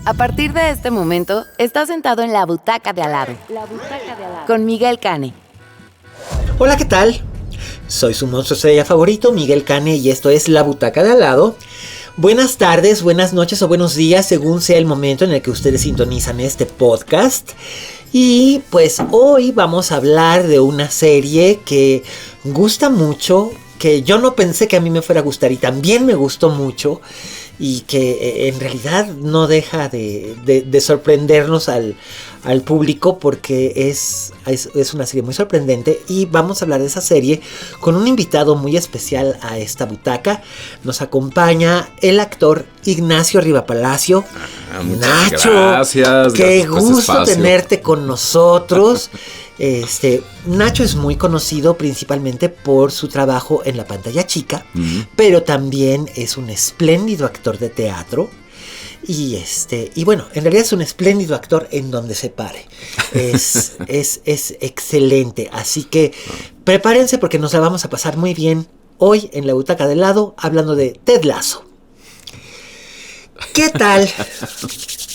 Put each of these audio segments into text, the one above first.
A partir de este momento, estás sentado en la butaca de al lado. Con Miguel Cane. Hola, ¿qué tal? Soy su monstruo estrella favorito, Miguel Cane, y esto es La Butaca de Al Lado. Buenas tardes, buenas noches o buenos días, según sea el momento en el que ustedes sintonizan este podcast. Y pues hoy vamos a hablar de una serie que gusta mucho, que yo no pensé que a mí me fuera a gustar y también me gustó mucho. Y que en realidad no deja de sorprendernos al público, porque es una serie muy sorprendente. Y vamos a hablar de esa serie con un invitado muy especial a esta butaca. Nos acompaña el actor Ignacio Rivapalacio. Muchas Nacho, gracias. qué gusto tenerte con nosotros. Nacho es muy conocido principalmente por su trabajo en la pantalla chica, pero también es un espléndido actor de teatro. Y bueno, en realidad es un espléndido actor en donde se pare. Es excelente. Así que prepárense, porque nos la vamos a pasar muy bien hoy en la butaca del lado, hablando de Ted Lasso. ¿Qué tal?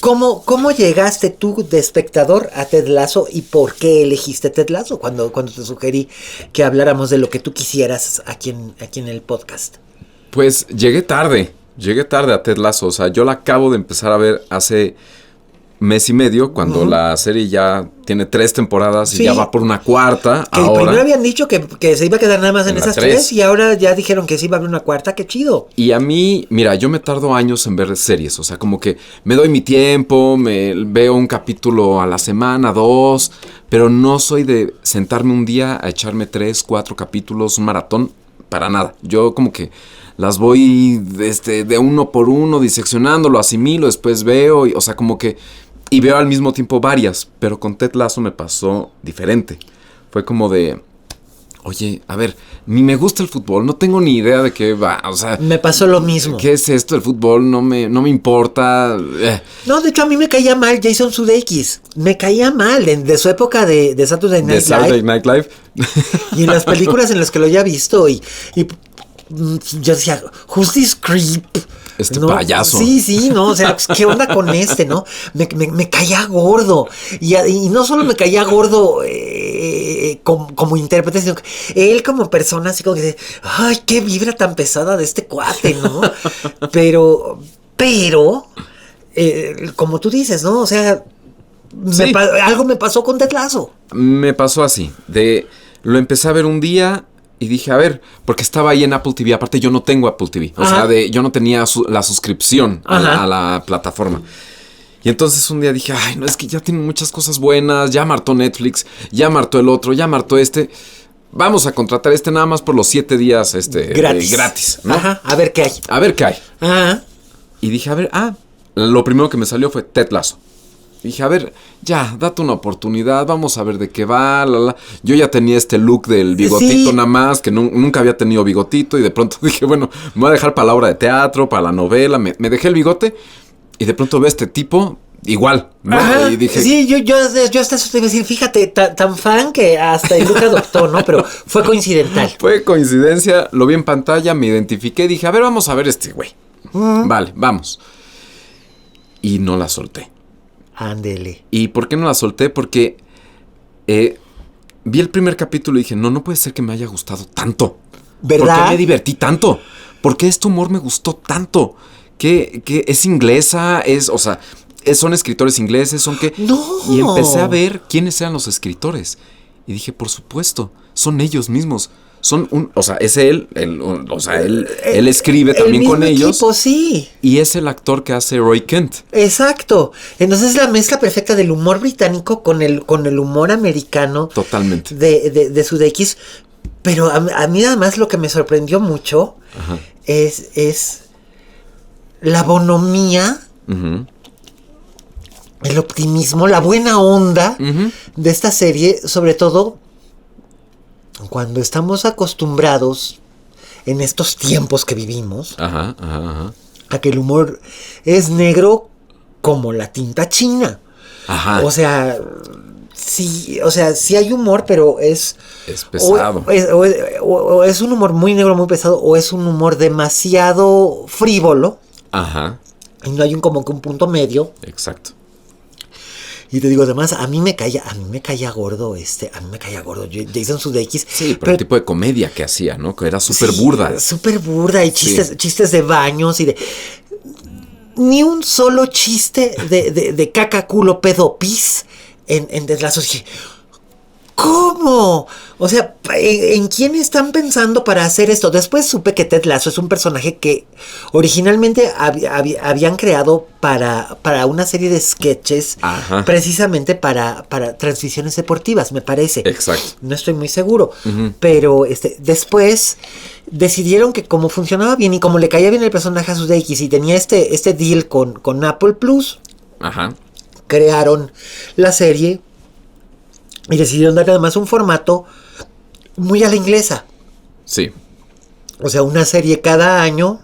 ¿Cómo llegaste tú de espectador a Ted Lasso y por qué elegiste Ted Lasso cuando te sugerí que habláramos de lo que tú quisieras aquí en el podcast? Pues llegué tarde a Ted Lasso. O sea, yo la acabo de empezar a ver hace mes y medio, cuando la serie ya tiene 3 temporadas y ya va por una cuarta. Que ahora, primero habían dicho que se iba a quedar nada más en esas 3 y ahora ya dijeron que sí iba a haber una cuarta. ¡Qué chido! Y a mí, mira, yo me tardo años en ver series. O sea, como que me doy mi tiempo, me veo un capítulo a la semana, 2, pero no soy de sentarme un día a echarme 3, 4 capítulos, un maratón, para nada. Yo como que las voy de uno por uno, diseccionando, lo asimilo, después veo, o sea, como que... Y veo al mismo tiempo varias, pero con Ted Lasso me pasó diferente. Fue como de, oye, a ver, ni me gusta el fútbol, no tengo ni idea de qué va, o sea... Me pasó lo mismo. ¿Qué es esto del fútbol? No me importa. No, de hecho a mí me caía mal Jason Sudeikis. Me caía mal de su época de Saturday Night Live. De Saturday Night Live. Y en las películas en las que lo había visto y yo decía, who's this creep? ¿No? Payaso. Sí, no, o sea, ¿qué onda con no? Me caía gordo. Y no solo me caía gordo como intérprete, sino que él como persona, así como que dice, ay, qué vibra tan pesada de este cuate, ¿no? Pero, como tú dices, ¿no? O sea, sí. Algo me pasó con Ted Lasso. Me pasó así, lo empecé a ver un día... Y dije, a ver, porque estaba ahí en Apple TV. Aparte, yo no tengo Apple TV. O sea, yo no tenía la suscripción a la plataforma. Y entonces un día dije, ay, no, es que ya tienen muchas cosas buenas. Ya me hartó Netflix, ya me hartó el otro, ya me hartó este. Vamos a contratar nada más por los 7 días gratis, ¿no? Ajá, a ver qué hay. Ajá. Y dije, a ver, lo primero que me salió fue Ted Lasso. Dije, a ver, ya, date una oportunidad, vamos a ver de qué va, Yo ya tenía este look del bigotito nada más, que nunca había tenido bigotito, y de pronto dije, bueno, me voy a dejar para la obra de teatro, para la novela, me dejé el bigote, y de pronto veo este tipo, igual, ¿no? Ajá, y dije... Sí, yo hasta eso te iba a decir, fíjate, tan fan que hasta el look adoptó, ¿no? Pero fue coincidental. Fue coincidencia, lo vi en pantalla, me identifiqué, dije, a ver, vamos a ver este güey. Vale, vamos. Y no la solté. Ándele. ¿Y por qué no la solté? Porque vi el primer capítulo y dije, no puede ser que me haya gustado tanto. ¿Verdad? ¿Por qué me divertí tanto? ¿Por qué este humor me gustó tanto? ¿Que es inglesa? ¿Son escritores ingleses? ¿Son qué? ¡No! Y empecé a ver quiénes eran los escritores. Y dije, por supuesto, son ellos mismos. Es él escribe también con ellos. Equipo, sí. Y es el actor que hace Roy Kent. Exacto. Entonces es la mezcla perfecta del humor británico con el humor americano. Totalmente. De Sudeikis. Pero a mí además lo que me sorprendió mucho es la bonomía, el optimismo, la buena onda de esta serie, sobre todo cuando estamos acostumbrados en estos tiempos que vivimos a que el humor es negro como la tinta china. O sea, sí hay humor, pero es pesado. O es un humor muy negro, muy pesado, o es un humor demasiado frívolo. Y no hay como que un punto medio. Exacto. Y te digo, además, a mí me caía gordo Jason Sudeikis. Sí, pero el tipo de comedia que hacía, ¿no? Que era súper burda. Súper burda y chistes de baños y de... Ni un solo chiste de caca, culo, pedo, pis en Ted Lasso. ¿Cómo? O sea, ¿en quién están pensando para hacer esto? Después supe que Ted Lasso es un personaje que originalmente habían creado para una serie de sketches. Ajá. Precisamente para transmisiones deportivas, me parece. Exacto. No estoy muy seguro. Pero después decidieron que como funcionaba bien y como le caía bien el personaje a Sudeikis y tenía este deal con Apple Plus, Ajá. crearon la serie. Y decidieron darle además un formato muy a la inglesa. Sí. O sea, una serie cada año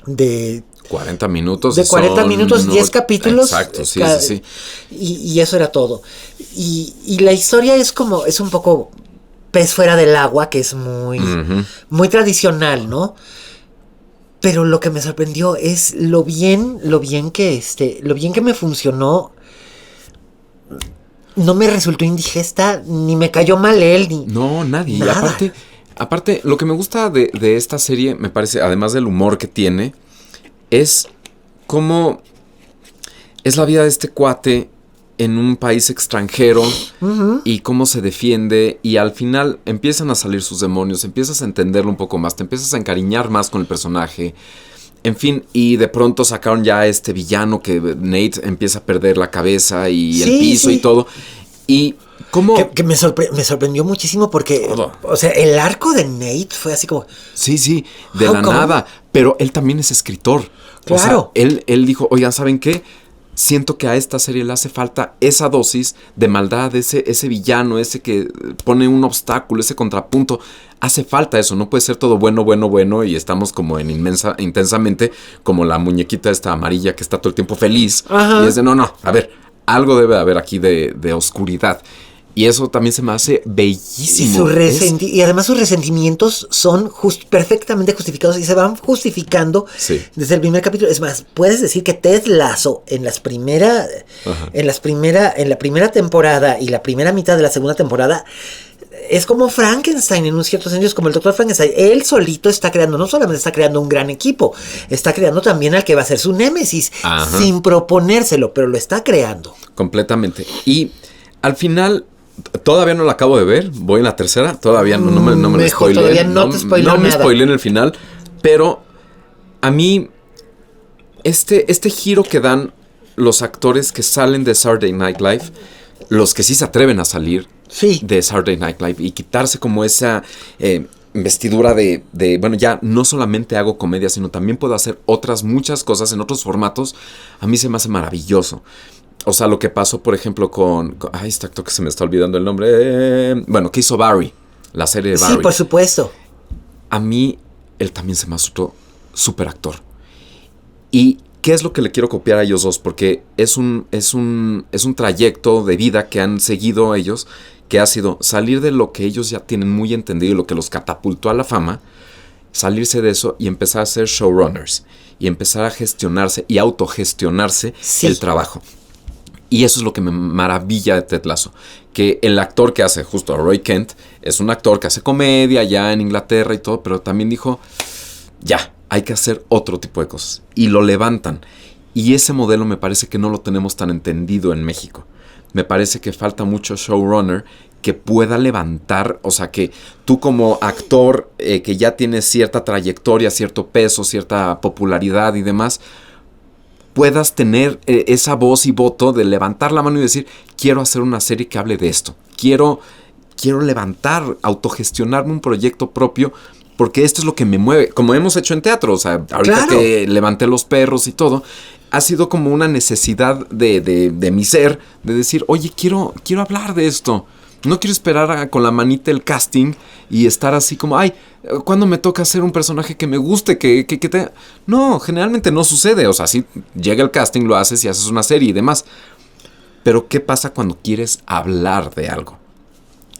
de 40 minutos. De 40 minutos, 10 capítulos. Exacto, sí. Y eso era todo. Y la historia es un poco pez fuera del agua, que es muy tradicional, ¿no? Pero lo que me sorprendió es lo bien que me funcionó. No me resultó indigesta, ni me cayó mal él, ni... No, nadie. Nada. Y aparte, lo que me gusta de esta serie, me parece, además del humor que tiene, es cómo es la vida de este cuate en un país extranjero y cómo se defiende, y al final empiezan a salir sus demonios, empiezas a entenderlo un poco más, te empiezas a encariñar más con el personaje. En fin, y de pronto sacaron ya a este villano que Nate empieza a perder la cabeza y el piso y todo. Y cómo... Que me sorprendió muchísimo porque... Todo. O sea, el arco de Nate fue así como... Sí, de la nada. Pero él también es escritor. Claro. O sea, él dijo, oigan, ¿saben qué? Siento que a esta serie le hace falta esa dosis de maldad, ese villano, ese que pone un obstáculo, ese contrapunto. Hace falta eso, no puede ser todo bueno y estamos como en intensamente como la muñequita esta amarilla que está todo el tiempo feliz. Ajá. Y es de, no, a ver, algo debe haber aquí de oscuridad. Y eso también se me hace bellísimo. Y además sus resentimientos son perfectamente justificados y se van justificando desde el primer capítulo. Es más, puedes decir que Ted Lasso en la primera temporada y la primera mitad de la segunda temporada es como Frankenstein en un cierto sentido, es como el Dr. Frankenstein. Él solito está creando, no solamente está creando un gran equipo, está creando también al que va a ser su némesis, sin proponérselo, pero lo está creando. Completamente. Y al final... Todavía no la acabo de ver, voy en la tercera, todavía no me lo spoileen. Todavía no te spoileo nada. No me nada. spoileen el final, pero a mí este giro que dan los actores que salen de Saturday Night Live, los que sí se atreven a salir de Saturday Night Live y quitarse como esa vestidura de, bueno, ya no solamente hago comedia, sino también puedo hacer otras muchas cosas en otros formatos, a mí se me hace maravilloso. O sea, lo que pasó, por ejemplo, con este actor que se me está olvidando el nombre. Bueno, que hizo Barry, la serie de Barry. Sí, por supuesto. A mí, él también se me hace otro súper actor. ¿Y qué es lo que le quiero copiar a ellos dos? Porque es un trayecto de vida que han seguido ellos, que ha sido salir de lo que ellos ya tienen muy entendido y lo que los catapultó a la fama, salirse de eso y empezar a ser showrunners. Y empezar a gestionarse y autogestionarse el trabajo. Y eso es lo que me maravilla de Ted Lasso. Que el actor que hace justo a Roy Kent es un actor que hace comedia ya en Inglaterra y todo, pero también dijo, ya, hay que hacer otro tipo de cosas. Y lo levantan. Y ese modelo me parece que no lo tenemos tan entendido en México. Me parece que falta mucho showrunner que pueda levantar, o sea, que tú como actor que ya tienes cierta trayectoria, cierto peso, cierta popularidad y demás, puedas tener esa voz y voto de levantar la mano y decir, quiero hacer una serie que hable de esto. Quiero levantar, autogestionarme un proyecto propio, porque esto es lo que me mueve. Como hemos hecho en teatro, o sea, ahorita que levanté Los Perros y todo, ha sido como una necesidad de mi ser, de decir, oye, quiero hablar de esto. No quiero esperar con la manita el casting y estar así como, ay, ¿cuándo me toca hacer un personaje que me guste? Que te... No, generalmente no sucede. O sea, sí llega el casting, lo haces y haces una serie y demás. Pero ¿qué pasa cuando quieres hablar de algo?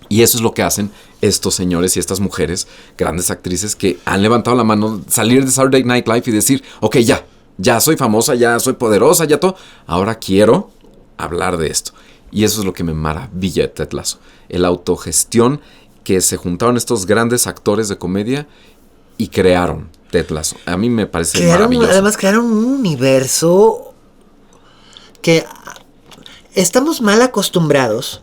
Y eso es lo que hacen estos señores y estas mujeres, grandes actrices que han levantado la mano, salir de Saturday Night Live y decir, ok, ya, Ya soy famosa, ya soy poderosa, ya todo. Ahora quiero hablar de esto. Y eso es lo que me maravilla de Ted Lasso. La autogestión que se juntaron estos grandes actores de comedia y crearon Ted Lasso. A mí me parece maravilloso. Además crearon un universo que estamos mal acostumbrados,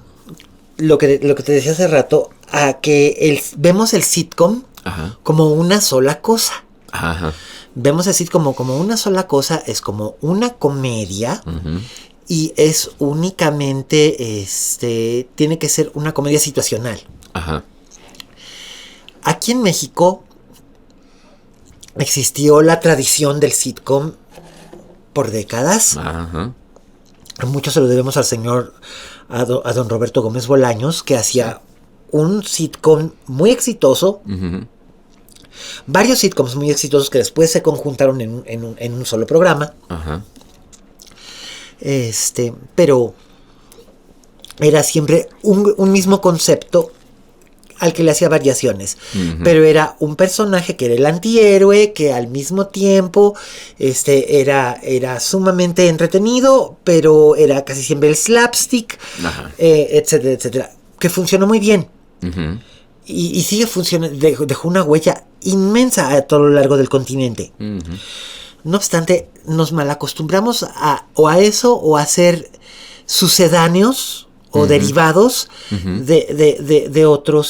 lo que te decía hace rato, a que vemos el sitcom Ajá. como una sola cosa. Ajá. Vemos el sitcom como una sola cosa, es como una comedia. Uh-huh. Y es únicamente, tiene que ser una comedia situacional. Ajá. Aquí en México existió la tradición del sitcom por décadas. Ajá. Mucho se lo debemos al señor, a don Roberto Gómez Bolaños, que hacía un sitcom muy exitoso. Uh-huh. Varios sitcoms muy exitosos que después se conjuntaron en un solo programa. Ajá. Pero era siempre un mismo concepto al que le hacía variaciones. Uh-huh. Pero era un personaje que era el antihéroe, que al mismo tiempo era sumamente entretenido, pero era casi siempre el slapstick, etcétera, etcétera. Que funcionó muy bien. Uh-huh. Y sigue funcionando, dejó una huella inmensa a todo lo largo del continente. Uh-huh. No obstante, nos malacostumbramos a eso o a ser sucedáneos o uh-huh. derivados uh-huh. de otros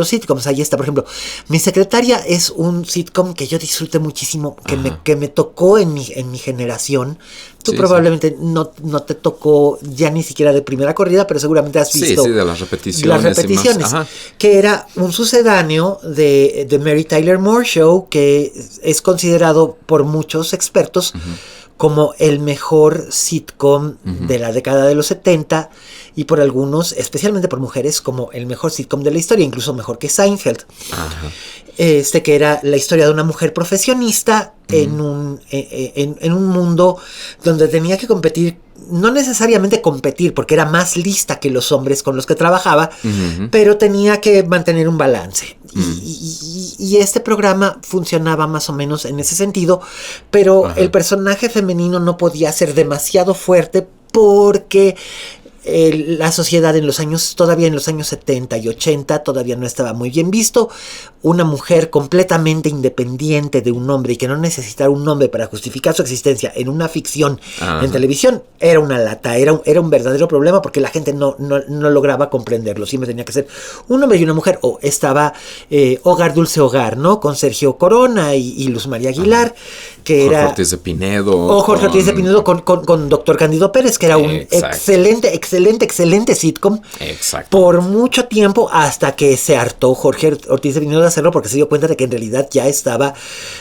sitcoms. Ahí está, por ejemplo, Mi secretaria es un sitcom que yo disfruté muchísimo, que me tocó en mi generación. Tú probablemente no te tocó ya ni siquiera de primera corrida, pero seguramente has visto. Sí, de las repeticiones. Que era un sucedáneo de Mary Tyler Moore Show, que es considerado por muchos expertos uh-huh. como el mejor sitcom uh-huh. de la década de los 70 y por algunos, especialmente por mujeres, como el mejor sitcom de la historia, incluso mejor que Seinfeld. Ajá. Que era la historia de una mujer profesionista uh-huh. en un mundo donde tenía que competir, no necesariamente competir, porque era más lista que los hombres con los que trabajaba, uh-huh. pero tenía que mantener un balance. Uh-huh. Y este programa funcionaba más o menos en ese sentido, pero uh-huh. el personaje femenino no podía ser demasiado fuerte porque la sociedad todavía en los años 70 y 80 todavía no estaba muy bien visto. Una mujer completamente independiente de un hombre y que no necesitara un hombre para justificar su existencia en una ficción Ajá. en televisión era una lata, era un verdadero problema porque la gente no lograba comprenderlo. Siempre tenía que ser un hombre y una mujer. O estaba Hogar Dulce Hogar, ¿no? Con Sergio Corona y Luz María Aguilar, que Jorge era Ortiz de Pinedo. O Jorge Ortiz de Pinedo con Doctor Cándido Pérez, que era un excelente sitcom. Exacto. Por mucho tiempo, hasta que se hartó Jorge Ortiz de Pinedo de hacerlo, porque se dio cuenta de que en realidad ya estaba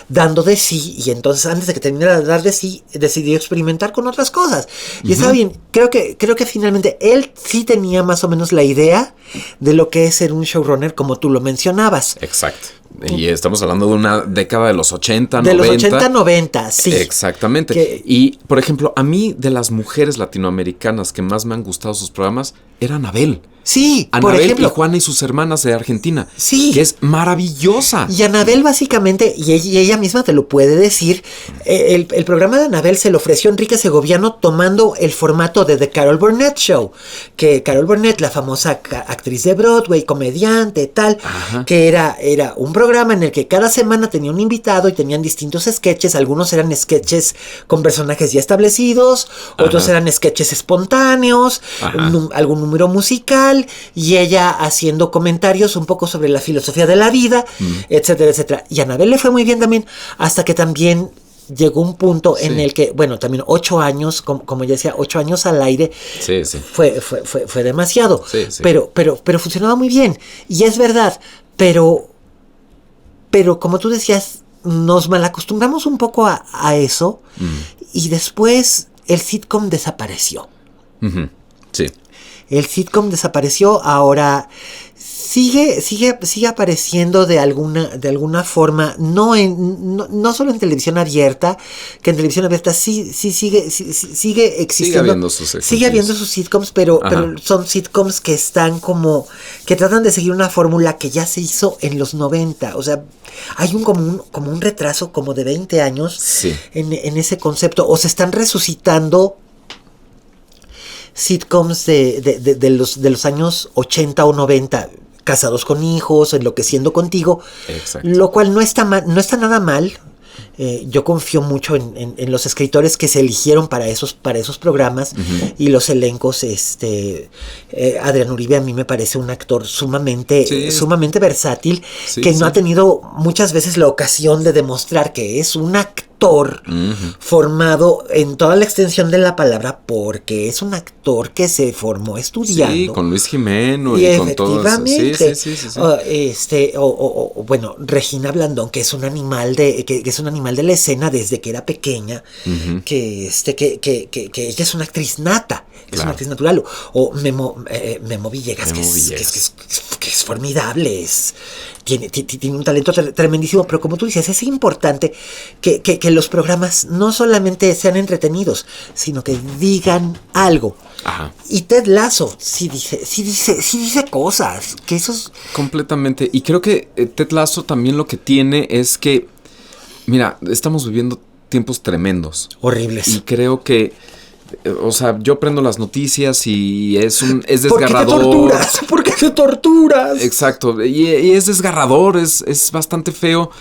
dando de sí, y entonces antes de que terminara de dar de sí, decidió experimentar con otras cosas. Y uh-huh. estaba bien. Creo que finalmente él sí tenía más o menos la idea de lo que es ser un showrunner, como tú lo mencionabas. Exacto. Y estamos hablando de una década de los 80, 90. De los 80, 90, sí. Exactamente. Y, por ejemplo, a mí, de las mujeres latinoamericanas que más me han gustado sus programas, era Anabel. Sí, Anabel, por ejemplo, y Juana y sus hermanas de Argentina. Sí. Que es maravillosa. Y Anabel, básicamente, y ella misma te lo puede decir, el programa de Anabel se lo ofreció Enrique Segoviano tomando el formato de The Carol Burnett Show. Que Carol Burnett, la famosa actriz de Broadway, comediante, tal, Ajá. que era un programa en el que cada semana tenía un invitado y tenían distintos sketches. Algunos eran sketches con personajes ya establecidos, Ajá. otros eran sketches espontáneos, algún número musical, y ella haciendo comentarios un poco sobre la filosofía de la vida, etcétera, etcétera. Y a Anabel le fue muy bien también, hasta que también llegó un punto sí. en el que, bueno, también 8 años, como ya decía, 8 años al aire, sí, sí. Fue demasiado. Sí, sí. Pero funcionaba muy bien. Y es verdad, pero como tú decías, nos malacostumbramos un poco a eso, y después el sitcom desapareció. Uh-huh. Sí. El sitcom desapareció. Ahora sigue apareciendo de alguna forma, no solo en televisión abierta, que en televisión abierta sigue existiendo. Sigue habiendo sus sitcoms, pero son sitcoms que están que tratan de seguir una fórmula que ya se hizo en los 90. O sea, hay como un retraso como de 20 años en ese concepto, o se están resucitando sitcoms de los años 80 o 90, Casados con hijos, Enloqueciendo contigo. Exacto. Lo cual no está nada mal. Yo confío mucho en los escritores que se eligieron para esos programas y los elencos. Adrián Uribe a mí me parece un actor sumamente versátil, que no ha tenido muchas veces la ocasión de demostrar que es un actor formado en toda la extensión de la palabra, porque es un actor que se formó estudiando. Sí, con Luis Jimeno y con todo eso. Sí. Bueno, Regina Blandón, que es un animal de la escena desde que era pequeña, que ella es una actriz nata, es una actriz natural. O Memo Villegas, que es formidable, tiene un talento tremendísimo, pero como tú dices, es importante que los programas no solamente sean entretenidos, sino que digan algo. Ajá. Y Ted Lasso sí dice cosas, que eso es... Completamente. Y creo que Ted Lasso también lo que tiene es que, mira, estamos viviendo tiempos tremendos. Horribles. Y creo que, o sea, yo prendo las noticias y es desgarrador. ¿Por qué te torturas? Exacto. Y es desgarrador, es bastante feo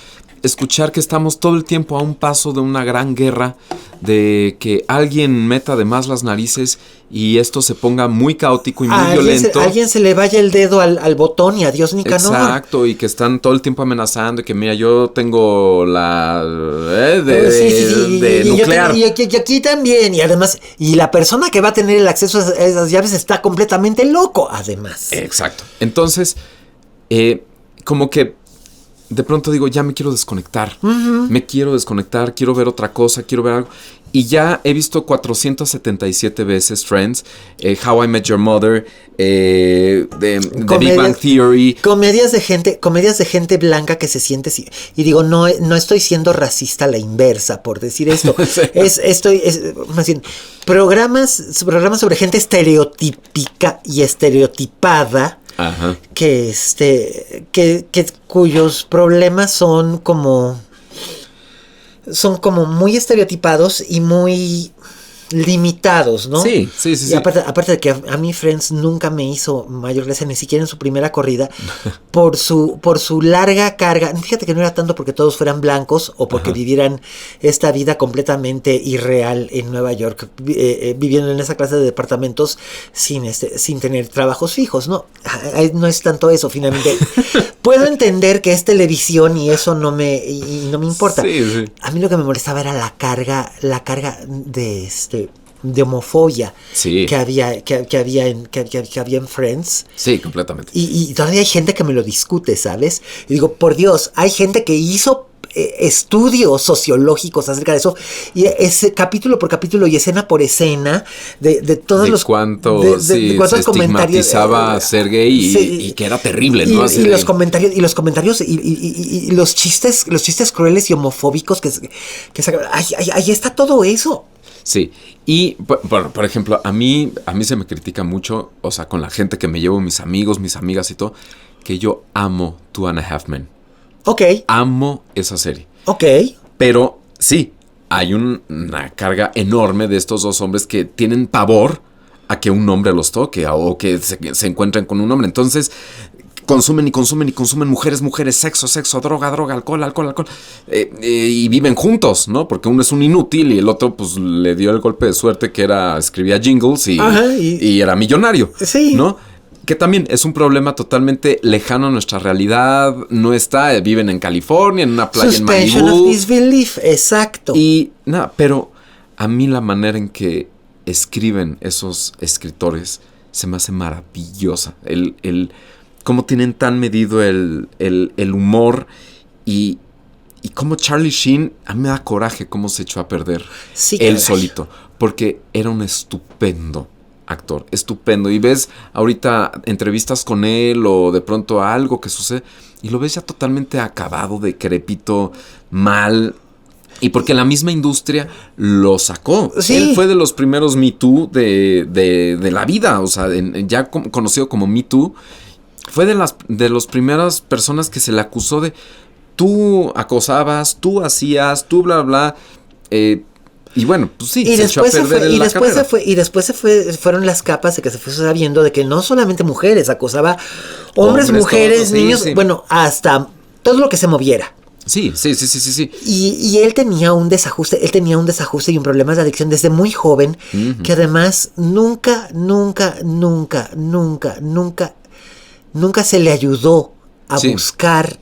escuchar que estamos todo el tiempo a un paso de una gran guerra, de que alguien meta de más las narices y esto se ponga muy caótico y muy violento. Alguien se le vaya el dedo al botón y adiós Nicanor. Exacto, y que están todo el tiempo amenazando y que mira, yo tengo la de nuclear. Y aquí también, y además, y la persona que va a tener el acceso a esas llaves está completamente loco, además. Exacto. Entonces, como que de pronto digo, ya me quiero desconectar. Me quiero desconectar, quiero ver otra cosa, quiero ver algo. Y ya he visto 477 veces Friends, How I Met Your Mother, The Big Bang Theory. Comedias de gente blanca que se siente... Y digo, no estoy siendo racista a la inversa por decir esto. Más bien, programas sobre gente estereotípica y estereotipada. Ajá. Cuyos problemas son como muy estereotipados y muy limitados, ¿no? Sí. Y aparte de que a mí Friends nunca me hizo mayor gracia, ni siquiera en su primera corrida, por su larga carga. Fíjate que no era tanto porque todos fueran blancos o porque vivieran esta vida completamente irreal en Nueva York, viviendo en esa clase de departamentos sin tener trabajos fijos, ¿no? No es tanto eso, finalmente. Puedo entender que es televisión y eso no me importa. Sí. A mí lo que me molestaba era la carga de homofobia que había en Friends. Sí, completamente. Y todavía hay gente que me lo discute, ¿sabes? Y digo, por Dios, hay gente que hizo estudios sociológicos acerca de eso, y es capítulo por capítulo y escena por escena de todos los cuántos se estigmatizaba ser gay y que era terrible, ¿no? Y los comentarios y los chistes crueles y homofóbicos que ahí está todo eso. Sí, y por ejemplo, a mí se me critica mucho, o sea, con la gente que me llevo, mis amigos, mis amigas y todo, que yo amo Two and a Half Men. Ok. Amo esa serie. Ok. Pero sí, hay una carga enorme de estos dos hombres que tienen pavor a que un hombre los toque o que se encuentren con un hombre. Entonces, consumen mujeres, sexo, droga, alcohol. Y viven juntos, ¿no? Porque uno es un inútil y el otro, pues, le dio el golpe de suerte que escribía jingles y era millonario. Sí. ¿No? Que también es un problema totalmente lejano a nuestra realidad. No viven en California, en una playa Suspension en Malibu. Of disbelief, exacto. Y nada, pero a mí la manera en que escriben esos escritores se me hace maravillosa. El cómo tienen tan medido el humor y cómo Charlie Sheen, a mí me da coraje cómo se echó a perder él solito, porque era un estupendo actor, estupendo. Y ves ahorita entrevistas con él o de pronto algo que sucede y lo ves ya totalmente acabado, decrépito, mal. Y porque la misma industria lo sacó. Sí. Él fue de los primeros Me Too de la vida. O sea, ya conocido como Me Too. Fue de las primeras personas que se le acusó de tú acosabas, tú hacías, tú bla bla. Y bueno, pues sí, y se echó a perder la carrera. Fueron las capas de que se fue sabiendo de que no solamente mujeres, acosaba hombres, mujeres, todos, niños, sí. Bueno, hasta todo lo que se moviera. Sí. Y él tenía un desajuste y un problema de adicción desde muy joven, que además nunca se le ayudó a buscar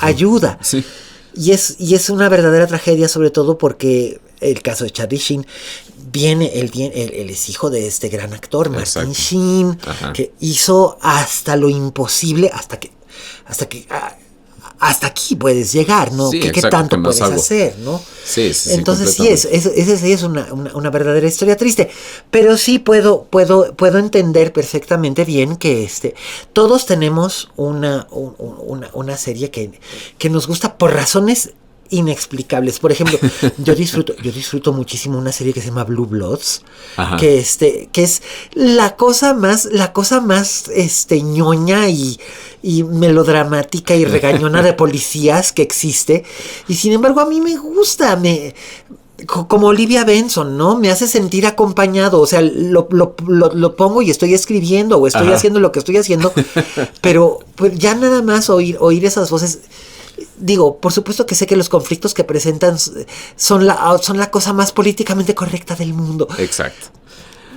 ayuda. Sí. Y es una verdadera tragedia, sobre todo porque el caso de Charlie Sheen él es hijo de este gran actor, Martin Sheen, que hizo hasta lo imposible, hasta aquí puedes llegar, ¿no? Sí, ¿Qué exacto, tanto puedes hacer, no? Sí. Entonces sí, es una verdadera historia triste. Pero sí puedo entender perfectamente bien que todos tenemos una serie que nos gusta por razones inexplicables. Por ejemplo, yo disfruto muchísimo una serie que se llama Blue Bloods, que es la cosa más ñoña y melodramática y regañona de policías que existe, y sin embargo a mí me gusta, como Olivia Benson, ¿no? Me hace sentir acompañado, o sea, lo pongo y estoy escribiendo o estoy haciendo lo que estoy haciendo, pero pues ya nada más oír esas voces. Digo, por supuesto que sé que los conflictos que presentan son la cosa más políticamente correcta del mundo. Exacto.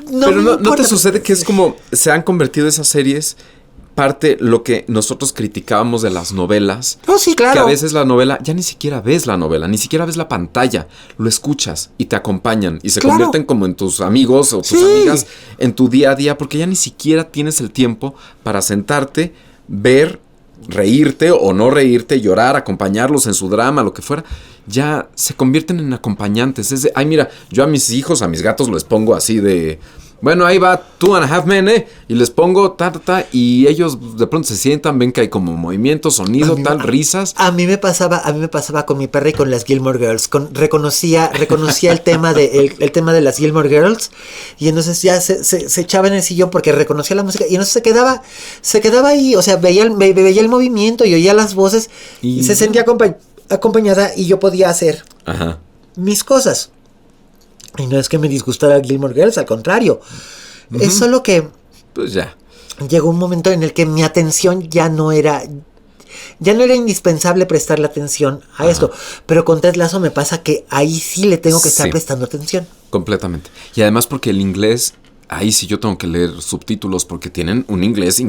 Pero no te sucede que es como se han convertido esas series parte lo que nosotros criticábamos de las novelas. Oh, sí, claro. Que a veces la novela, ya ni siquiera ves la novela, ni siquiera ves la pantalla, lo escuchas y te acompañan y se convierten como en tus amigos o tus amigas en tu día a día, porque ya ni siquiera tienes el tiempo para sentarte, ver, reírte o no reírte, llorar, acompañarlos en su drama, lo que fuera. Ya se convierten en acompañantes. Es de, ay, mira, yo a mis hijos, a mis gatos les pongo así de, bueno, ahí va 2.5 Men, y les pongo y ellos de pronto se sientan, ven que hay como movimiento, sonido, risas. A mí me pasaba con mi perra y con las Gilmore Girls. Reconocía el tema de las Gilmore Girls, y entonces ya se echaba en el sillón porque reconocía la música, y entonces se quedaba ahí, o sea, veía el movimiento y oía las voces y se sentía acompañada, y yo podía hacer mis cosas. Y no es que me disgustara Gilmore Girls, al contrario. Es solo que pues ya llegó un momento en el que mi atención ya no era indispensable prestarle atención a esto. Pero con Ted Lasso me pasa que ahí sí le tengo que estar prestando atención. Completamente. Y además porque el inglés, ahí sí yo tengo que leer subtítulos porque tienen un inglés.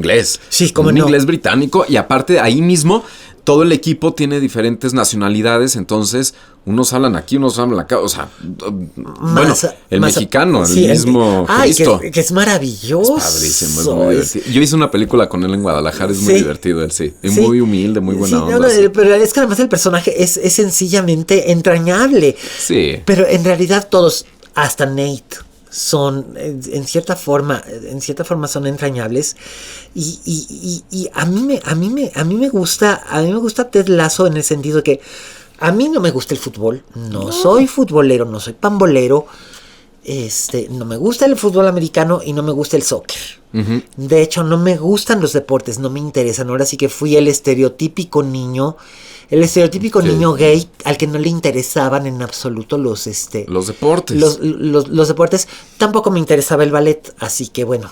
Sí, como un no. inglés británico, y aparte ahí mismo todo el equipo tiene diferentes nacionalidades, entonces unos hablan aquí, unos hablan acá, o sea, mexicano, el mismo Cristo. Que es maravilloso. Es padrísimo, es muy divertido. Yo hice una película con él en Guadalajara, es muy divertido él, Es muy humilde, muy buena onda. Pero es que además el personaje es sencillamente entrañable. Sí. Pero en realidad todos, hasta Nate, son en cierta forma son entrañables, y a mí me gusta Ted Lasso en el sentido de que a mí no me gusta el fútbol, no soy futbolero, no soy pambolero, no me gusta el fútbol americano y no me gusta el soccer. De hecho, no me gustan los deportes, no me interesan. Ahora sí que fui el estereotípico niño gay al que no le interesaban en absoluto los deportes. Los deportes. Tampoco me interesaba el ballet, así que bueno,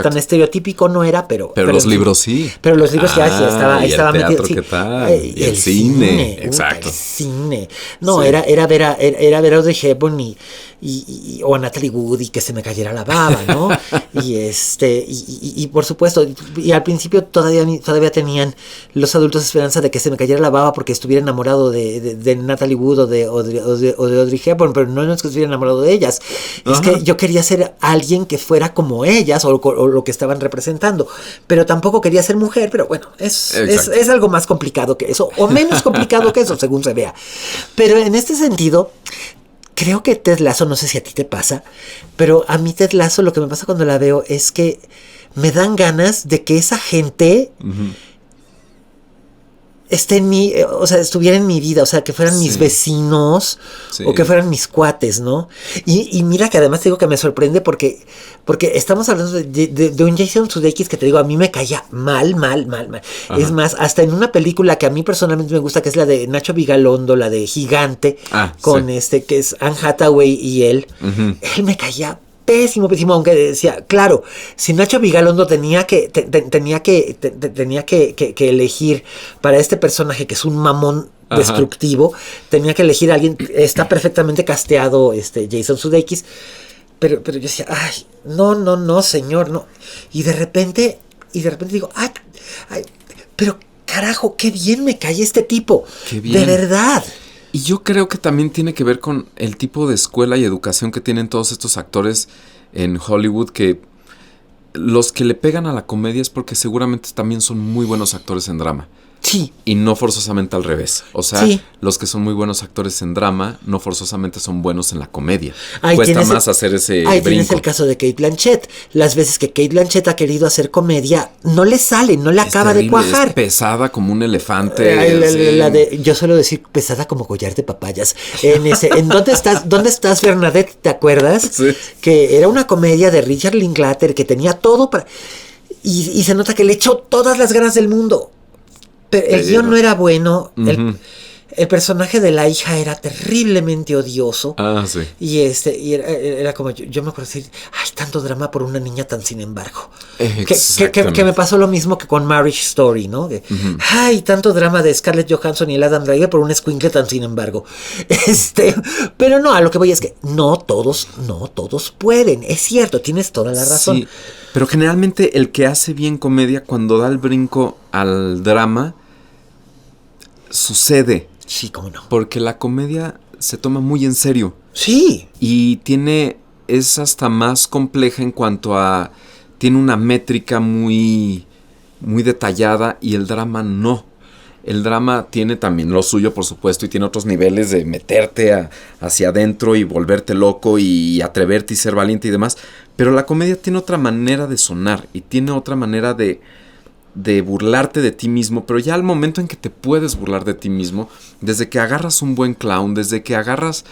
tan estereotípico no era, pero los libros sí. Pero los libros ya estaba metido. Sí. ¿Qué tal? Y el cine. Exacto. El cine. No, era ver a Audrey Hepburn o a Natalie Wood y que se me cayera la baba, ¿no? y por supuesto, y al principio todavía tenían los adultos esperanza de que se me cayera la baba porque estuviera enamorado de Natalie Wood o de Audrey Hepburn, pero no es que estuviera enamorado de ellas. Es que yo quería ser alguien que fuera como ellas o lo que estaban representando, pero tampoco quería ser mujer, pero bueno, es algo más complicado que eso, o menos complicado que eso, según se vea. Pero en este sentido, creo que Ted Lasso, no sé si a ti te pasa, pero a mí Ted Lasso lo que me pasa cuando la veo es que me dan ganas de que esa gente esté en mi, o sea, estuviera en mi vida, o sea, que fueran mis vecinos o que fueran mis cuates, ¿no? Y mira que además te digo que me sorprende porque estamos hablando de un Jason Sudeikis que te digo, a mí me caía mal. Ajá. Es más, hasta en una película que a mí personalmente me gusta, que es la de Nacho Vigalondo, la de Gigante, con que es Anne Hathaway y él me caía pésimo, aunque decía, claro, si Nacho Vigalondo tenía que elegir para este personaje que es un mamón destructivo, tenía que elegir a alguien, está perfectamente casteado Jason Sudeikis, pero yo decía, ay, no, señor, no. Y de repente digo, ay, pero carajo, qué bien me cae este tipo, qué bien. De verdad. Y yo creo que también tiene que ver con el tipo de escuela y educación que tienen todos estos actores en Hollywood, que los que le pegan a la comedia es porque seguramente también son muy buenos actores en drama. Sí. Y no forzosamente al revés. O sea, los que son muy buenos actores en drama no forzosamente son buenos en la comedia. Cuesta más hacer ese brinco. Tienes el caso de Cate Blanchett. Las veces que Cate Blanchett ha querido hacer comedia, no le sale, no le acaba de cuajar. Es pesada como un elefante. Yo suelo decir pesada como collar de papayas. ¿En ¿Dónde estás, Bernadette? ¿Te acuerdas? Sí. Que era una comedia de Richard Linklater que tenía todo para... Y se nota que le echó todas las ganas del mundo. Pero el guión no era bueno. El personaje de la hija era terriblemente odioso. Sí. Y era como, yo me acuerdo decir, ay, tanto drama por una niña tan sin embargo. Que me pasó lo mismo que con Marriage Story, ¿no? Ay, tanto drama de Scarlett Johansson y el Adam Driver por un escuincle tan sin embargo. Pero no, a lo que voy es que no todos pueden. Es cierto, tienes toda la razón. Sí, pero generalmente el que hace bien comedia, cuando da el brinco al drama, sucede. Sí, cómo no. Porque la comedia se toma muy en serio. Sí. Y es hasta más compleja en cuanto a... Tiene una métrica muy, muy detallada y el drama no. El drama tiene también lo suyo, por supuesto, y tiene otros niveles de meterte hacia adentro y volverte loco y atreverte y ser valiente y demás. Pero la comedia tiene otra manera de sonar y tiene otra manera de burlarte de ti mismo, pero ya al momento en que te puedes burlar de ti mismo, desde que agarras un buen clown, desde que agarras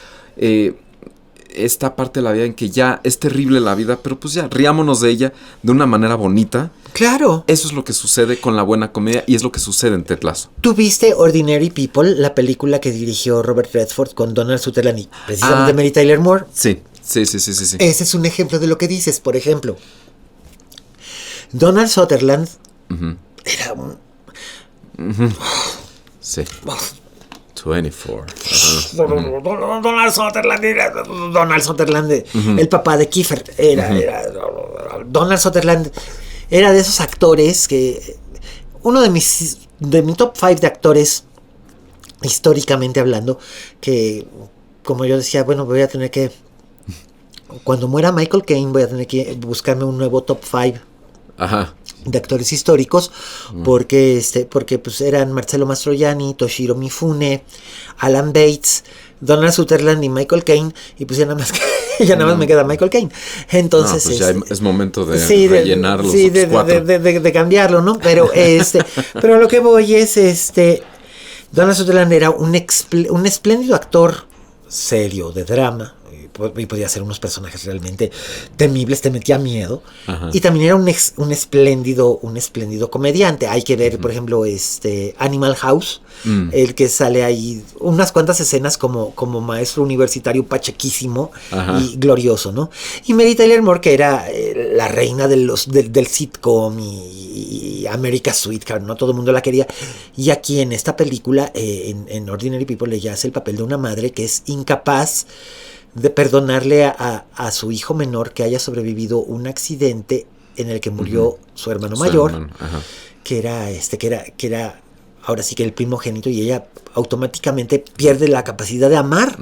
esta parte de la vida en que ya es terrible la vida, pero pues ya riámonos de ella de una manera bonita. Claro. Eso es lo que sucede con la buena comedia y es lo que sucede en Ted Lasso. ¿Tú viste Ordinary People, la película que dirigió Robert Redford con Donald Sutherland y precisamente Mary Tyler Moore? Sí. Ese es un ejemplo de lo que dices. Por ejemplo, Donald Sutherland era un... Sí. 24. Donald Sutherland, el papá de Kiefer, Donald Sutherland era de esos actores que... Uno de mi top 5 de actores, históricamente hablando, que como yo decía, bueno, voy a tener que... Cuando muera Michael Caine voy a tener que buscarme un nuevo top 5 de actores históricos, porque pues eran Marcello Mastroianni, Toshiro Mifune, Alan Bates, Donald Sutherland y Michael Caine, y pues ya nada más me queda Michael Caine. Entonces pues ya es momento de rellenar los otros cuatro. De cambiarlo, ¿no? Pero pero a lo que voy es Donald Sutherland era un espléndido actor serio de drama. Y podía hacer unos personajes realmente temibles, te metía miedo. Y también era un espléndido comediante. Hay que ver, por ejemplo, Animal House, el que sale ahí unas cuantas escenas como maestro universitario pachequísimo y glorioso, ¿no? Y Mary Tyler Moore, que era la reina del sitcom y America's Sweetheart, ¿no? Todo el mundo la quería. Y aquí en esta película, en Ordinary People, ella hace el papel de una madre que es incapaz de perdonarle a su hijo menor que haya sobrevivido un accidente en el que murió su hermano mayor, que era ahora sí que el primogénito, y ella automáticamente pierde la capacidad de amar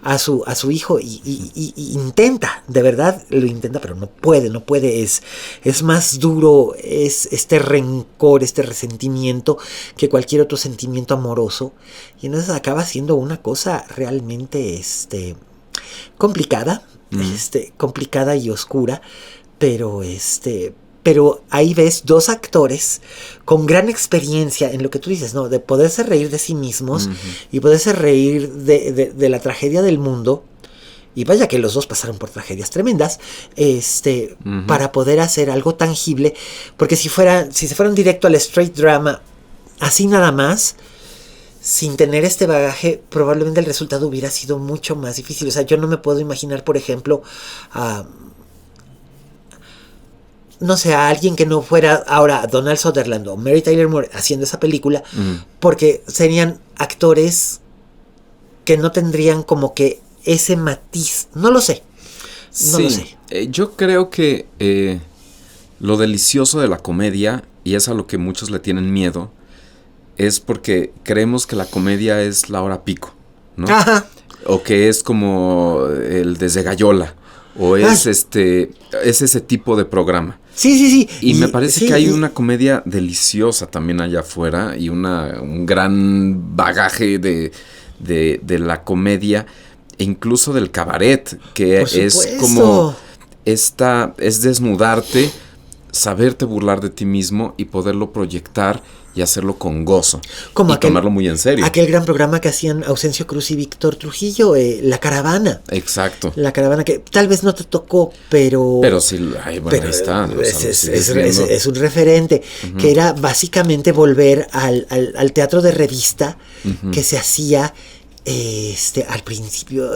a su hijo y intenta, de verdad lo intenta, pero no puede, es más duro, es este rencor, este resentimiento que cualquier otro sentimiento amoroso, y entonces acaba siendo una cosa realmente complicada, complicada y oscura, pero ahí ves dos actores con gran experiencia en lo que tú dices, ¿no? De poderse reír de sí mismos y poderse reír de la tragedia del mundo. Y vaya que los dos pasaron por tragedias tremendas, para poder hacer algo tangible. Porque si se fueran directo al straight drama, así nada más, sin tener este bagaje, probablemente el resultado hubiera sido mucho más difícil. O sea, yo no me puedo imaginar, por ejemplo, no sé, a alguien que no fuera ahora Donald Sutherland o Mary Tyler Moore haciendo esa película, porque serían actores que no tendrían como que ese matiz. No lo sé. No lo sé. Yo creo que lo delicioso de la comedia, y es a lo que muchos le tienen miedo, es porque creemos que la comedia es la hora pico, ¿no? Ajá. O que es como el Desde Gallola, o es ese tipo de programa. Sí. Y me parece que hay una comedia deliciosa también allá afuera y un gran bagaje de la comedia e incluso del cabaret, que es como es desnudarte, saberte burlar de ti mismo y poderlo proyectar y hacerlo con gozo. Y tomarlo muy en serio. Aquel gran programa que hacían Ausencio Cruz y Víctor Trujillo, La Caravana. Exacto. La Caravana, que tal vez no te tocó, pero... Pero sí, ahí está. Es un referente, que era básicamente volver al teatro de revista que se hacía al principio,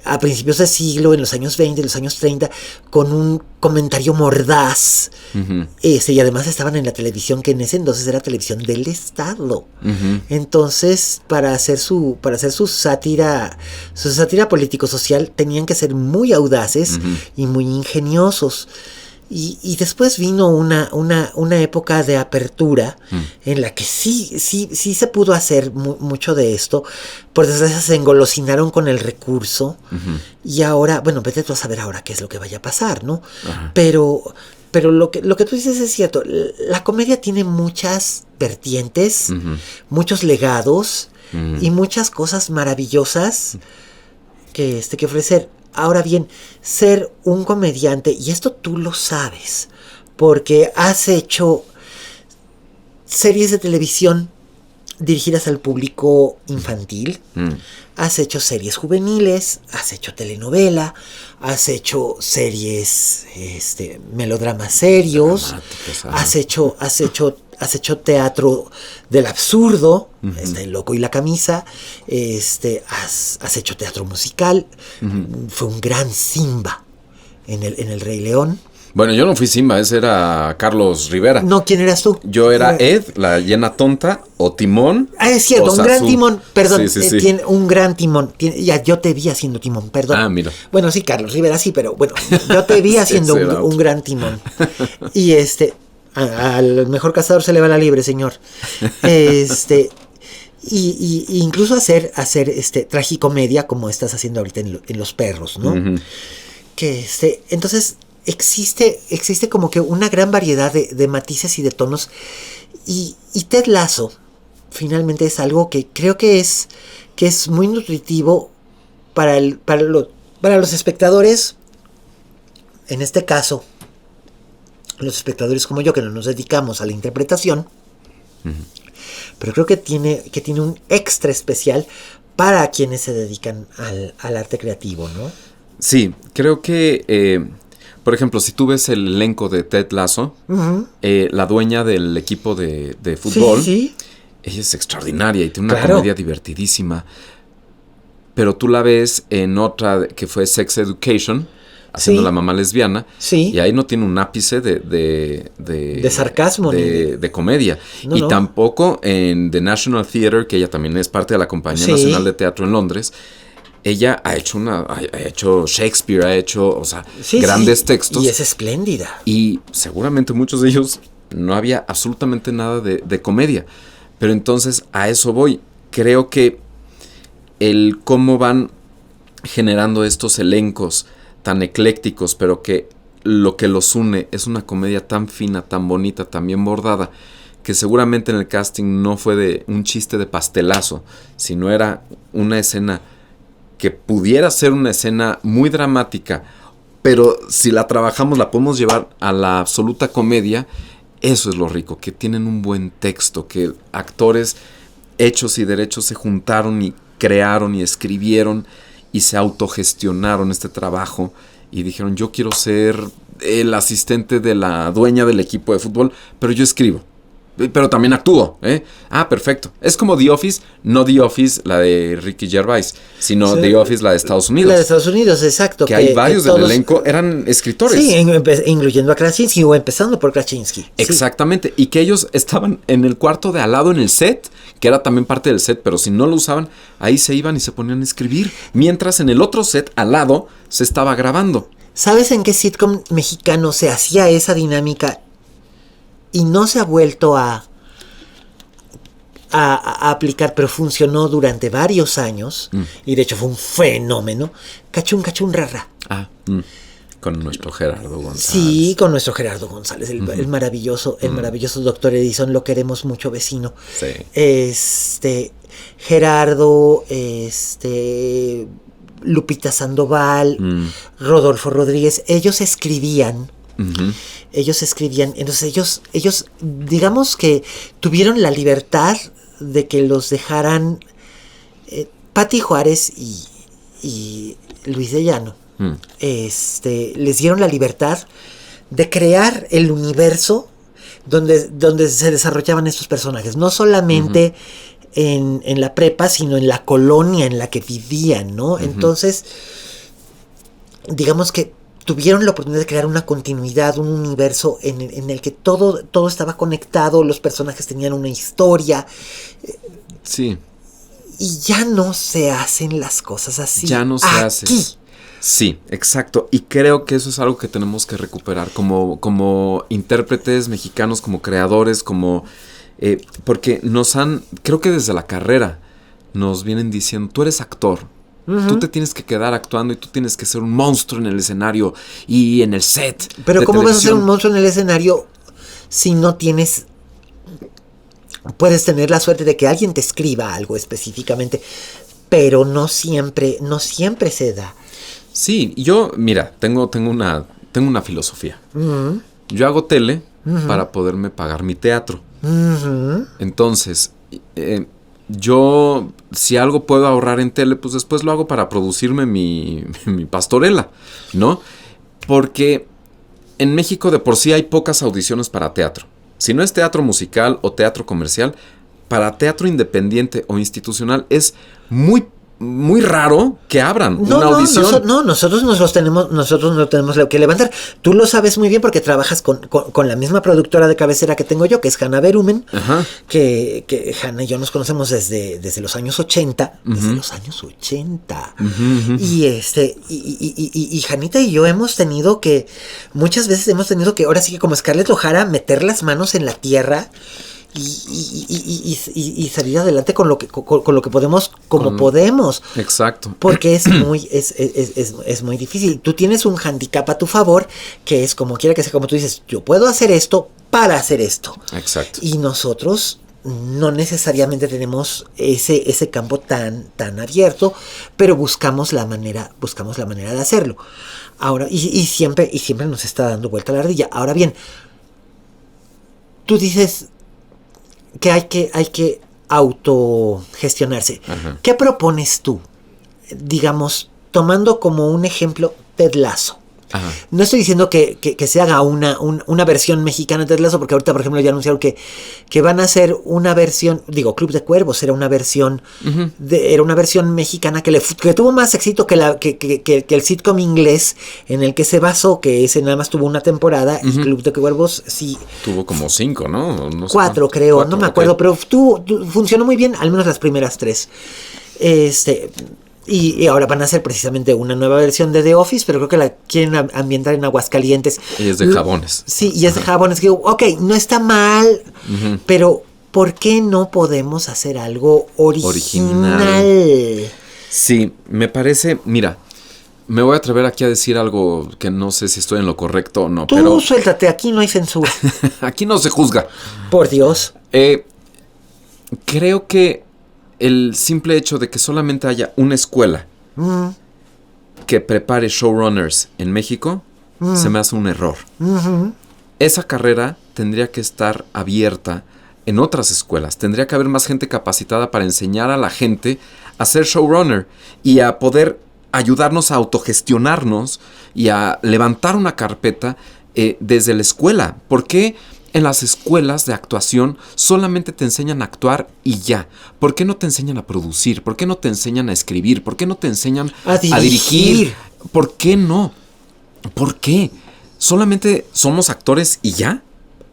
a principios de siglo, en los años 20, en los años 30, con un comentario mordaz. Y además estaban en la televisión, que en ese entonces era televisión del Estado. Entonces, para hacer su sátira político-social, tenían que ser muy audaces y muy ingeniosos. Y después vino una época de apertura en la que sí se pudo hacer mucho de esto. Por desgracia se engolosinaron con el recurso. Y ahora, bueno, vete tú a saber ahora qué es lo que vaya a pasar, ¿no? Pero lo que tú dices es cierto. La comedia tiene muchas vertientes, muchos legados y muchas cosas maravillosas que ofrecer. Ahora bien, ser un comediante, y esto tú lo sabes, porque has hecho series de televisión dirigidas al público infantil, has hecho series juveniles, has hecho telenovela, has hecho series, melodramas serios, has hecho teatro del absurdo, El loco y la camisa, has hecho teatro musical, fue un gran Simba en el Rey León. Bueno, yo no fui Simba, ese era Carlos Rivera. No, ¿quién eras tú? Yo era Ed, la hiena tonta, o Timón. Es cierto, un gran timón, perdón, Sí. Tiene un gran timón. Ya, yo te vi haciendo timón, perdón. Mira. Bueno, sí, Carlos Rivera sí, pero bueno, yo te vi haciendo un gran timón. Y al mejor cazador se le va la liebre, señor. Y incluso hacer tragicomedia como estás haciendo ahorita en Los Perros, ¿no? Que entonces existe como que una gran variedad de matices y de tonos. Y Ted Lasso finalmente es algo que creo que es muy nutritivo para los espectadores. En este caso, los espectadores como yo, que no nos dedicamos a la interpretación, pero creo que tiene un extra especial para quienes se dedican al arte creativo, ¿no? Sí, creo que, por ejemplo, si tú ves el elenco de Ted Lasso, la dueña del equipo de fútbol, ella es extraordinaria y tiene una comedia divertidísima, pero tú la ves en otra que fue Sex Education, haciendo la mamá lesbiana, y ahí no tiene un ápice de sarcasmo de comedia. No. Tampoco en The National Theatre, que ella también es parte de la Compañía Nacional de Teatro en Londres. Ella ha hecho Shakespeare, ha hecho, grandes textos. Y es espléndida. Y seguramente muchos de ellos no había absolutamente nada de comedia. Pero entonces a eso voy. Creo que el cómo van generando estos elencos tan eclécticos, pero que lo que los une es una comedia tan fina, tan bonita, tan bien bordada, que seguramente en el casting no fue de un chiste de pastelazo, sino era una escena que pudiera ser una escena muy dramática, pero si la trabajamos la podemos llevar a la absoluta comedia. Eso es lo rico, que tienen un buen texto, que actores hechos y derechos se juntaron y crearon y escribieron y se autogestionaron este trabajo y dijeron, yo quiero ser el asistente de la dueña del equipo de fútbol, pero yo escribo, pero también actúo, ¿eh? Ah, perfecto. Es como The Office, no The Office la de Ricky Gervais, sino The Office la de Estados Unidos. La de Estados Unidos, exacto. Que hay varios del elenco, eran escritores. Sí, incluyendo a Krasinski o empezando por Krasinski. Exactamente, sí. Y que ellos estaban en el cuarto de al lado en el set, que era también parte del set, pero si no lo usaban, ahí se iban y se ponían a escribir, mientras en el otro set al lado se estaba grabando. ¿Sabes en qué sitcom mexicano se hacía esa dinámica y no se ha vuelto a aplicar, pero funcionó durante varios años, y de hecho fue un fenómeno? Cachún, cachún, rara. Con nuestro Gerardo González. Sí, con nuestro Gerardo González, el maravilloso Doctor Edison, lo queremos mucho, vecino. Sí. Gerardo, Lupita Sandoval, Rodolfo Rodríguez, ellos escribían. Entonces ellos digamos que tuvieron la libertad de que los dejaran Pati Juárez y Luis de Llano. Les dieron la libertad de crear el universo donde se desarrollaban estos personajes, no solamente en la prepa, sino en la colonia en la que vivían, ¿no? Entonces, digamos que tuvieron la oportunidad de crear una continuidad, un universo en el que todo estaba conectado, los personajes tenían una historia. Sí. Y ya no se hacen las cosas así. Ya no se hace. Sí, exacto. Y creo que eso es algo que tenemos que recuperar como intérpretes mexicanos, como creadores, porque creo que desde la carrera nos vienen diciendo, tú eres actor. Tú te tienes que quedar actuando y tú tienes que ser un monstruo en el escenario y en el set. Pero ¿cómo vas a ser un monstruo en el escenario si no tienes... Puedes tener la suerte de que alguien te escriba algo específicamente, pero no siempre se da. Sí, yo, mira, tengo una filosofía. Yo hago tele para poderme pagar mi teatro. Entonces, yo, si algo puedo ahorrar en tele, pues después lo hago para producirme mi pastorela, ¿no? Porque en México de por sí hay pocas audiciones para teatro. Si no es teatro musical o teatro comercial, para teatro independiente o institucional es muy raro que abran una audición. Nosotros no tenemos que levantar. Tú lo sabes muy bien porque trabajas con la misma productora de cabecera que tengo yo, que es Hanna Berumen, que Hanna y yo nos conocemos desde los años 80. Desde los años 80. Y Janita y yo muchas veces hemos tenido que, ahora sí que como Scarlett O'Hara, meter las manos en la tierra y salir adelante con lo que podemos, podemos. Exacto. Porque es muy difícil. Tú tienes un handicap a tu favor, que es como quiera que sea, como tú dices, yo puedo hacer esto para hacer esto. Exacto. Y nosotros no necesariamente tenemos ese campo tan abierto, pero buscamos la manera de hacerlo. Ahora, y siempre nos está dando vuelta la ardilla. Ahora bien, tú dices que hay que autogestionarse. ¿Qué propones tú? Digamos, tomando como un ejemplo Ted Lasso. No estoy diciendo que se haga una versión mexicana de Ted Lasso, porque ahorita, por ejemplo, ya anunciaron que van a hacer una versión, Club de Cuervos era una versión era una versión mexicana que tuvo más éxito que el sitcom inglés en el que se basó, que ese nada más tuvo una temporada, y Club de Cuervos sí tuvo como 5, ¿no? No sé 4, creo, no me acuerdo, pero funcionó muy bien, al menos las primeras 3. Y ahora van a hacer precisamente una nueva versión de The Office, pero creo que la quieren ambientar en Aguascalientes. Y es de jabones. Sí, y es de jabones. Que, ok, no está mal, pero ¿por qué no podemos hacer algo original? Sí, me parece, mira, me voy a atrever aquí a decir algo que no sé si estoy en lo correcto o no, Tú pero suéltate, aquí no hay censura. aquí no se juzga. Por Dios. Creo que el simple hecho de que solamente haya una escuela que prepare showrunners en México, se me hace un error. Esa carrera tendría que estar abierta en otras escuelas. Tendría que haber más gente capacitada para enseñar a la gente a ser showrunner y a poder ayudarnos a autogestionarnos y a levantar una carpeta desde la escuela. ¿Por qué en las escuelas de actuación solamente te enseñan a actuar y ya? ¿Por qué no te enseñan a producir? ¿Por qué no te enseñan a escribir? ¿Por qué no te enseñan a dirigir? ¿Por qué no? ¿Por qué? ¿Solamente somos actores y ya?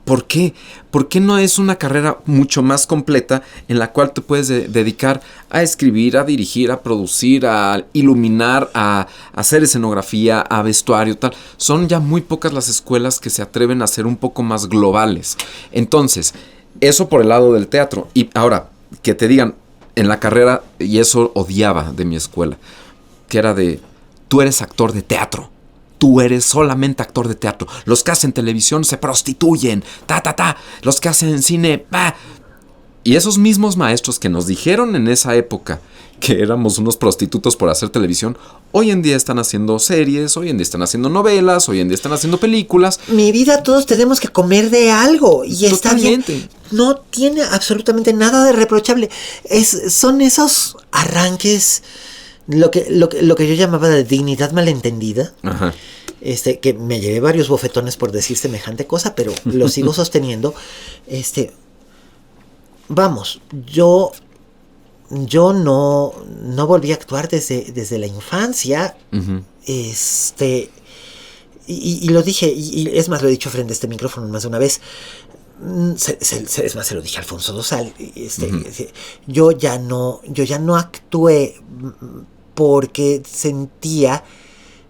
¿Por qué? ¿Por qué no es una carrera mucho más completa en la cual te puedes dedicar a escribir, a dirigir, a producir, a iluminar, a hacer escenografía, a vestuario, tal? Son ya muy pocas las escuelas que se atreven a ser un poco más globales. Entonces, eso por el lado del teatro. Y ahora, que te digan en la carrera, y eso odiaba de mi escuela, que era de, tú eres actor de teatro. Tú eres solamente actor de teatro. Los que hacen televisión se prostituyen. Los que hacen cine. Y esos mismos maestros que nos dijeron en esa época que éramos unos prostitutos por hacer televisión, hoy en día están haciendo series, hoy en día están haciendo novelas, hoy en día están haciendo películas. Mi vida, todos tenemos que comer de algo. Y está bien. Totalmente. No tiene absolutamente nada de reprochable. Son esos arranques... Lo que yo llamaba de dignidad malentendida. Ajá. Que me llevé varios bofetones por decir semejante cosa, pero lo sigo sosteniendo. Vamos, yo no volví a actuar desde la infancia. Uh-huh. Y lo dije, y es más, lo he dicho frente a este micrófono más de una vez. Es más, se lo dije a Alfonso Dosal. Uh-huh. Yo ya no actué porque sentía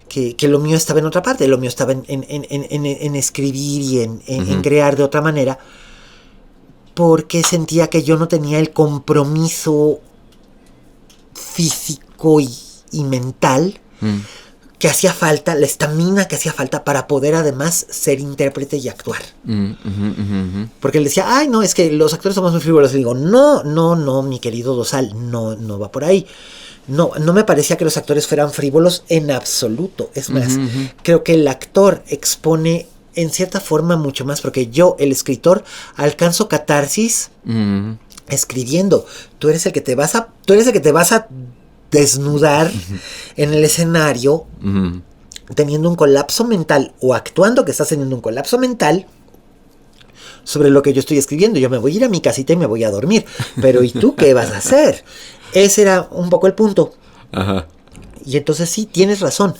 que lo mío estaba en otra parte, lo mío estaba en escribir y en crear de otra manera, porque sentía que yo no tenía el compromiso físico y mental que hacía falta, la estamina que hacía falta para poder además ser intérprete y actuar. Porque él decía, ay, no, es que los actores somos muy frívolos. Y digo, no, mi querido Dosal, no va por ahí. No me parecía que los actores fueran frívolos en absoluto. Es más, creo que el actor expone en cierta forma mucho más, porque yo, el escritor, alcanzo catarsis escribiendo. Tú eres el que te vas a desnudar en el escenario teniendo un colapso mental o actuando que estás teniendo un colapso mental sobre lo que yo estoy escribiendo. Yo me voy a ir a mi casita y me voy a dormir. Pero ¿y tú qué vas a hacer? Ese era un poco el punto. Ajá. Y entonces sí, tienes razón.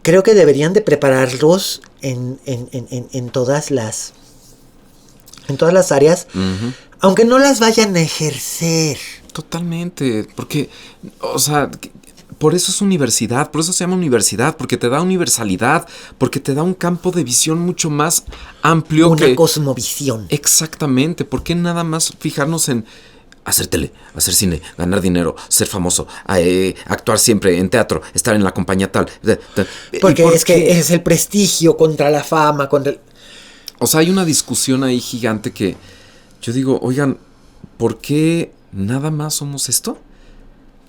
Creo que deberían de prepararlos en todas las áreas, aunque no las vayan a ejercer. Totalmente, porque, o sea, por eso es universidad, por eso se llama universidad, porque te da universalidad, porque te da un campo de visión mucho más amplio. Una cosmovisión. Exactamente, ¿por qué nada más fijarnos en hacer tele, hacer cine, ganar dinero, ser famoso, actuar siempre en teatro, estar en la compañía tal? Porque es que es el prestigio contra la fama, O sea, hay una discusión ahí gigante que yo digo, oigan, ¿por qué nada más somos esto?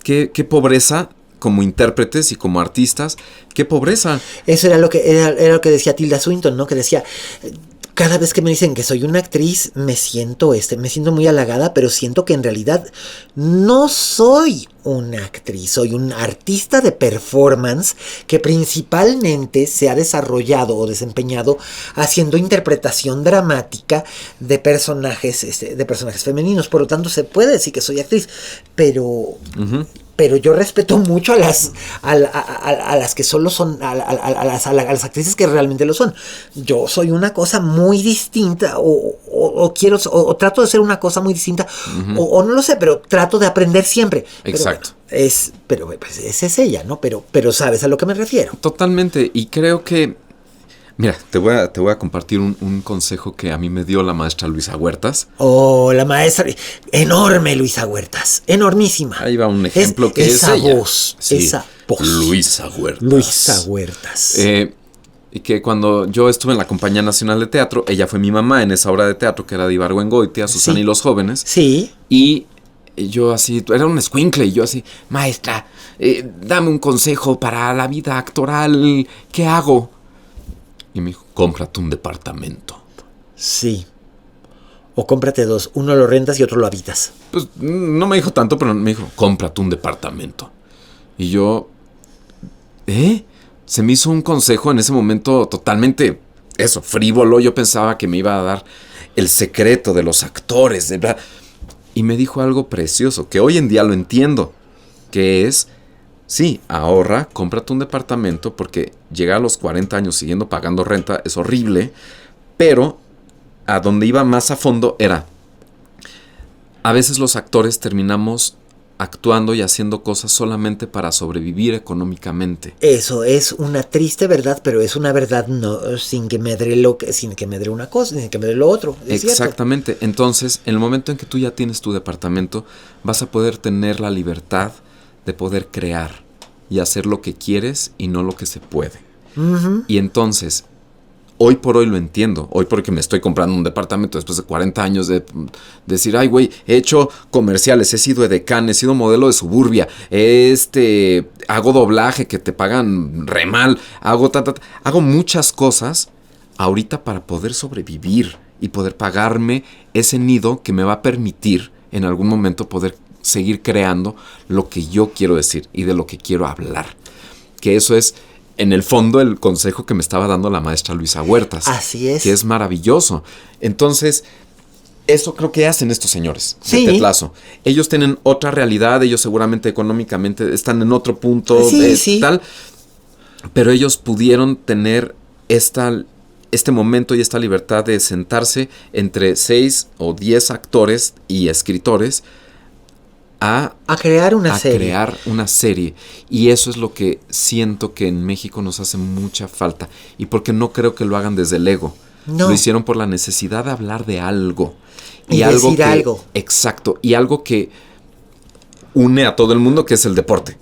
¿Qué pobreza como intérpretes y como artistas? ¿Qué pobreza? Eso era lo que decía Tilda Swinton, ¿no? Que decía, cada vez que me dicen que soy una actriz, me siento muy halagada, pero siento que en realidad no soy una actriz, soy un artista de performance que principalmente se ha desarrollado o desempeñado haciendo interpretación dramática de personajes femeninos. Por lo tanto, se puede decir que soy actriz, pero yo respeto mucho a las que solo son, a las actrices que realmente lo son. Yo soy una cosa muy distinta, o trato de ser una cosa muy distinta, o no lo sé, pero trato de aprender siempre. Exacto. Pero esa es ella, ¿no? Pero sabes a lo que me refiero. Totalmente, y creo que Mira, te voy a compartir un consejo que a mí me dio la maestra Luisa Huertas. Oh, la maestra, enorme Luisa Huertas, enormísima. Ahí va un ejemplo que esa es ella. voz, Sí, esa voz. Luisa Huertas. Luisa Huertas. Y que cuando yo estuve en la Compañía Nacional de Teatro, ella fue mi mamá en esa obra de teatro que era de Ibargüengoitia, Susana Sí. y los jóvenes. Sí. Y yo así, era un escuincle, y yo así, maestra, dame un consejo para la vida actoral, ¿qué hago? Y me dijo, cómprate un departamento. Sí. O cómprate dos, uno lo rentas y otro lo habitas. Pues no me dijo tanto, pero me dijo, cómprate un departamento. Y yo, se me hizo un consejo en ese momento totalmente, frívolo. Yo pensaba que me iba a dar el secreto de los actores, de verdad. Y me dijo algo precioso, que hoy en día lo entiendo, que es, sí, ahorra, cómprate un departamento, porque llegar a los 40 años siguiendo pagando renta es horrible, pero a donde iba más a fondo era, a veces los actores terminamos actuando y haciendo cosas solamente para sobrevivir económicamente. Eso es una triste verdad, pero es una verdad no sin que medre una cosa, sin que medre lo otro. Es Exactamente. Cierto. Entonces, en el momento en que tú ya tienes tu departamento, vas a poder tener la libertad de poder crear y hacer lo que quieres y no lo que se puede. Uh-huh. Y entonces, hoy por hoy lo entiendo. Hoy porque me estoy comprando un departamento después de 40 años de decir, ay güey, he hecho comerciales, he sido edecán, he sido modelo de Suburbia, hago doblaje que te pagan re mal, hago muchas cosas ahorita para poder sobrevivir y poder pagarme ese nido que me va a permitir en algún momento poder seguir creando lo que yo quiero decir y de lo que quiero hablar. Que eso es, en el fondo, el consejo que me estaba dando la maestra Luisa Huertas. Así es. Que es maravilloso. Entonces, eso creo que hacen estos señores sí. de Tetlazo. Ellos tienen otra realidad, ellos seguramente económicamente están en otro punto, sí. tal. Pero ellos pudieron tener este momento y esta libertad de sentarse entre 6 o 10 actores y escritores a crear una serie. Y eso es lo que siento que en México nos hace mucha falta. Y porque no creo que lo hagan desde el ego. No. Lo hicieron por la necesidad de hablar de algo. Y decir algo. Exacto. Y algo que une a todo el mundo, que es el deporte.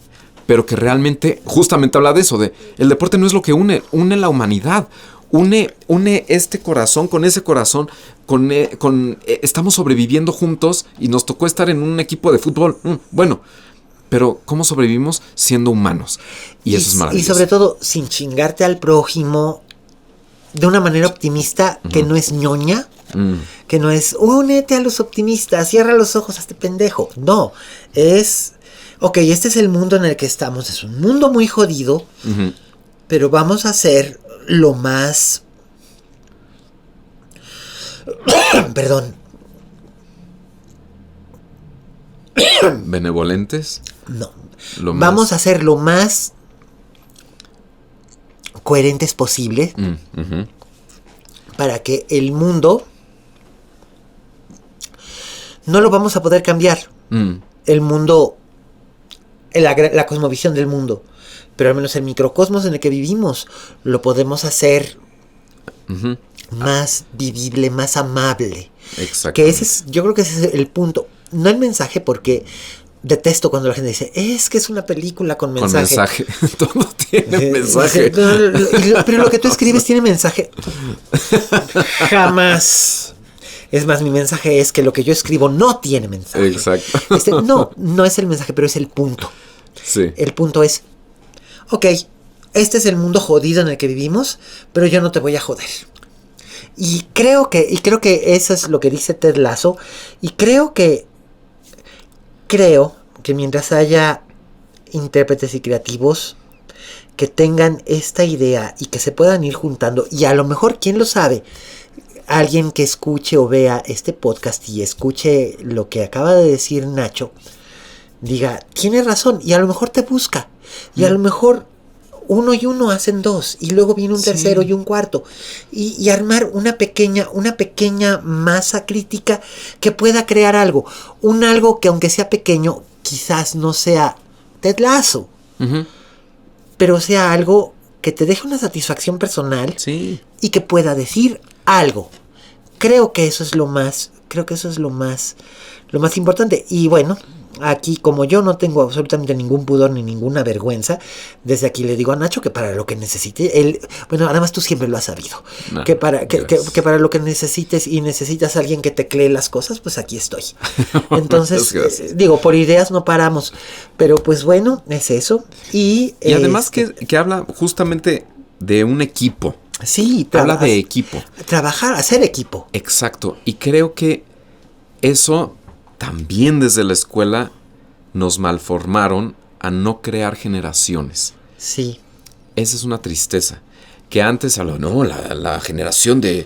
Pero que realmente justamente habla de eso. El deporte no es lo que une la humanidad. Une este corazón con ese corazón, estamos sobreviviendo juntos y nos tocó estar en un equipo de fútbol. Bueno, pero ¿cómo sobrevivimos? Siendo humanos. Y eso es maravilloso. Y sobre todo, sin chingarte al prójimo, de una manera optimista, que no es ñoña, que no es, únete a los optimistas, cierra los ojos a este pendejo. No, es, ok, este es el mundo en el que estamos, es un mundo muy jodido, pero vamos a hacer lo más... Perdón. ¿Benevolentes? No. Vamos a ser lo más coherentes posible para que el mundo no lo vamos a poder cambiar. El mundo, la cosmovisión del mundo. Pero al menos el microcosmos en el que vivimos lo podemos hacer más vivible, más amable. Exacto. Que yo creo que ese es el punto. No el mensaje, porque detesto cuando la gente dice, es que es una película con mensaje. Con mensaje. Todo tiene mensaje. Pero lo que tú escribes tiene mensaje. Jamás. Es más, mi mensaje es que lo que yo escribo no tiene mensaje. Exacto. No es el mensaje, pero es el punto. Sí. El punto es, ok, este es el mundo jodido en el que vivimos, pero yo no te voy a joder. Y creo que eso es lo que dice Ted Lasso. Y creo que mientras haya intérpretes y creativos que tengan esta idea y que se puedan ir juntando, y a lo mejor, quién lo sabe, alguien que escuche o vea este podcast y escuche lo que acaba de decir Nacho, diga, tiene razón, y a lo mejor te busca, y a lo mejor uno y uno hacen dos, y luego viene un tercero y un cuarto, y armar una pequeña masa crítica que pueda crear algo que aunque sea pequeño, quizás no sea Ted Lasso, pero sea algo que te deje una satisfacción personal Sí. y que pueda decir algo. Creo que eso es lo más importante. Y bueno, aquí como yo no tengo absolutamente ningún pudor ni ninguna vergüenza, desde aquí le digo a Nacho que para lo que necesite, él, bueno, además tú siempre lo has sabido, No, que para lo que necesites y necesitas a alguien que teclee las cosas, pues aquí estoy. Entonces, digo, por ideas no paramos, pero pues bueno, es eso. Y además que habla justamente de un equipo. Sí, habla de equipo. Trabajar, hacer equipo. Exacto. Y creo que eso también desde la escuela nos malformaron a no crear generaciones. Sí. Esa es una tristeza. Que antes hablaba, no, la generación de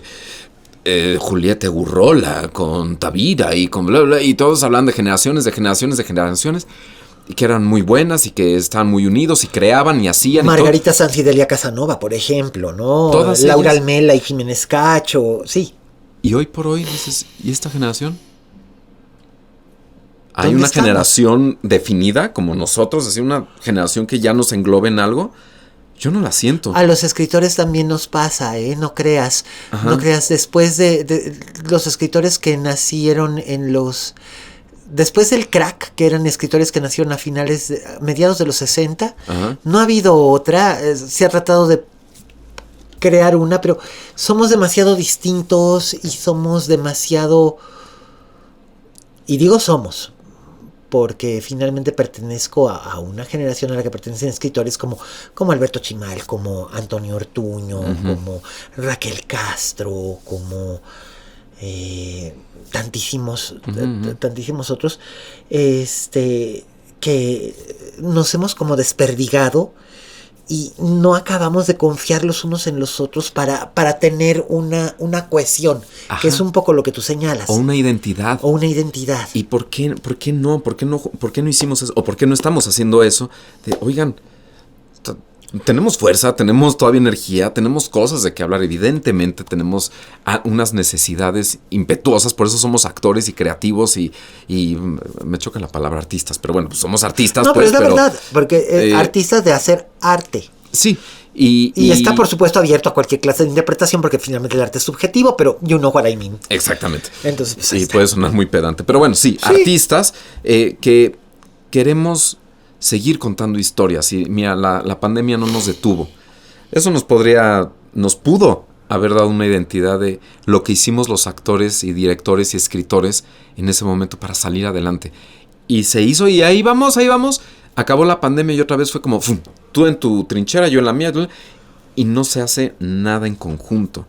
Julieta Gurrola con Tavira y con bla, bla, y todos hablan de generaciones, y que eran muy buenas y que estaban muy unidos y creaban y hacían. Margarita Sanz y Delia Casanova, por ejemplo, ¿no? Todas Laura ellas. Almela y Jiménez Cacho, sí. Y hoy por hoy dices, ¿y esta generación? Hay ¿Dónde una estamos? generación definida como nosotros, así una generación que ya nos englobe en algo. Yo no la siento. A los escritores también nos pasa, ¿eh? No creas. Ajá. No creas. Después de los escritores que nacieron después del crack, que eran escritores que nacieron a mediados de los 60, Ajá. no ha habido otra. Se ha tratado de crear una, pero somos demasiado distintos y somos demasiado... Y digo somos, porque finalmente pertenezco a una generación a la que pertenecen escritores como Alberto Chimal, como Antonio Ortuño, como Raquel Castro, como tantísimos otros, que nos hemos como desperdigado y no acabamos de confiar los unos en los otros para tener una cohesión, Ajá. que es un poco lo que tú señalas. O una identidad. O una identidad. ¿Y por qué no? ¿Por qué no hicimos eso? ¿O por qué no estamos haciendo eso? Oigan, tenemos fuerza, tenemos todavía energía, tenemos cosas de qué hablar. Evidentemente tenemos unas necesidades impetuosas, por eso somos actores y creativos y me choca la palabra artistas, pero bueno, pues somos artistas. No, pues, pero es la verdad, porque artistas de hacer arte. Sí. Y está, por supuesto, abierto a cualquier clase de interpretación, porque finalmente el arte es subjetivo, pero you know what I mean. Exactamente. Entonces, pues, sí, puede sonar muy pedante. Pero bueno, sí. Artistas que queremos seguir contando historias. Y mira, la pandemia no nos detuvo. Eso nos pudo haber dado una identidad de lo que hicimos los actores y directores y escritores en ese momento para salir adelante. Y se hizo y ahí vamos. Acabó la pandemia y otra vez fue como, ¡fum! Tú en tu trinchera, yo en la mía. Y no se hace nada en conjunto.